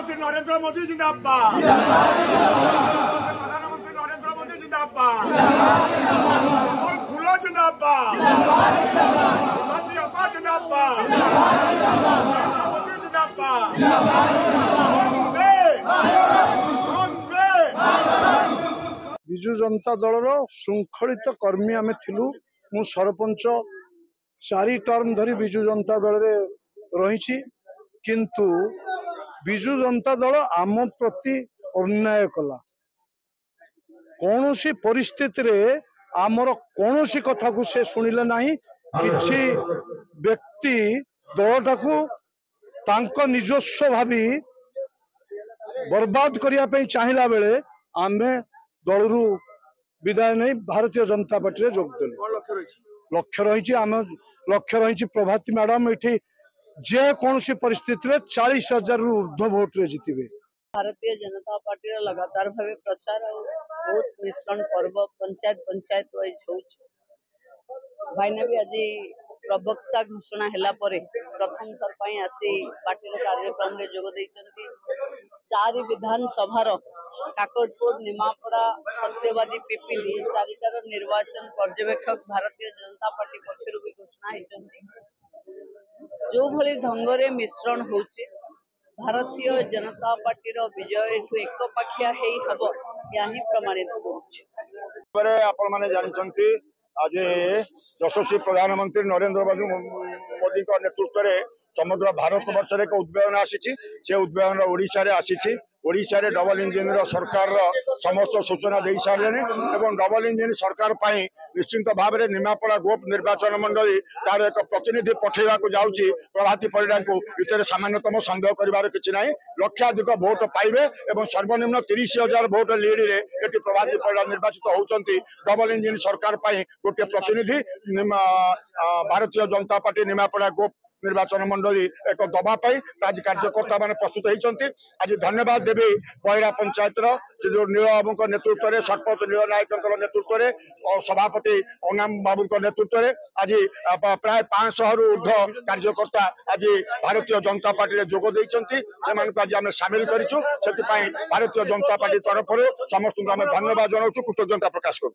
प्रधानमंत्री नरेंद्र मोदी जिंदाबाद। प्रधानमंत्री नरेंद्र मोदी जिंदाबाद। कमल फूल जिंदाबाद। मोदी अपा जिंदाबाद। नरेंद्र मोदी जिंदाबाद। विजु जनता दल श्रृंखलित कर्मी आम थिलु। मु सरपंच 4 टर्म धरी विजु जनता दल रे रही, किंतु विजु जनता दल आम प्रति अन्याय कला। कौन सी परिस्थिति रे आमर कौन सी कथा को से शुणिले नहीं। किसी व्यक्ति दलटा को तांको निजस्व भावी बर्बाद करने चाहिला बेले आमे दलरू विदाय नहीं भारतीय जनता पार्टी रे जोग देलु। लक्ष्य रही आम लक्ष्य रही प्रभाती मैडम ये जे कौन सी परिस्थिति रे 40,000 रु ऊर्ध्व भोट रे जीतिबे। भारतीय जनता पार्टी लगातार भाव प्रचार बहुत मिश्रण पर्व पंचायत वाइज हो भाईना भी आज प्रवक्ता घोषणा हैला परे प्रथम थर पई आसी पार्टी कार्यक्रम रे जोग दैछंती। 4 विधानसभा काकटपुर निमापड़ा सत्यवादी पिपिली 4टार निर्वाचन पर्यवेक्षक भारतीय जनता पार्टी पक्षर भी घोषणा होती। जो भली ढंगरे मिश्रण होचे भारतीय जनता पार्टी विजय एक पाखिया हब या प्रमाणित जानते आज यशस्वी प्रधानमंत्री नरेंद्र मोदी नेतृत्व में समग्र भारत वर्ष एक उद्बोधन आसी उद्बोधन ओडिशा रे आसी। ओडिशा रे डबल इंजिन सरकार समस्त सूचना दे सारे और डबल इंजिन सरकार पाई निश्चिंत भाव में निमापड़ा गोप निर्वाचन मंडली तार एक प्रतिनिधि पठेवा को जाऊँगी प्रभाती परिडा को भितर सामान्यतम संदेह कर कि ना लक्षाधिक भोट पाइबे और सर्वनिम्न 30,000 भोट लीड रे ये प्रभाती परिडा निर्वाचित होती। डबल इंजिन सरकार पाई गोटे प्रतिनिधि भारतीय जनता पार्टी निमापड़ा गोप निर्वाचन मंडली एक दबापाई आज कार्यकर्ता मान प्रस्तुत होती। आज धन्यवाद देवी पहिला पंचायत से जो नील बाबू नेतृत्व में सरपंच नील नायक नेतृत्व में और सभापति अनाम बाबू नेतृत्व में आज प्राय 500 रु ऊर्ध्व कार्यकर्ता आज भारतीय जनता पार्टी जोग देती। आज आम सामिल करूँ से भारतीय जनता पार्टी तरफ समस्त धन्यवाद जनाऊँ कृतज्ञता प्रकाश करूँ।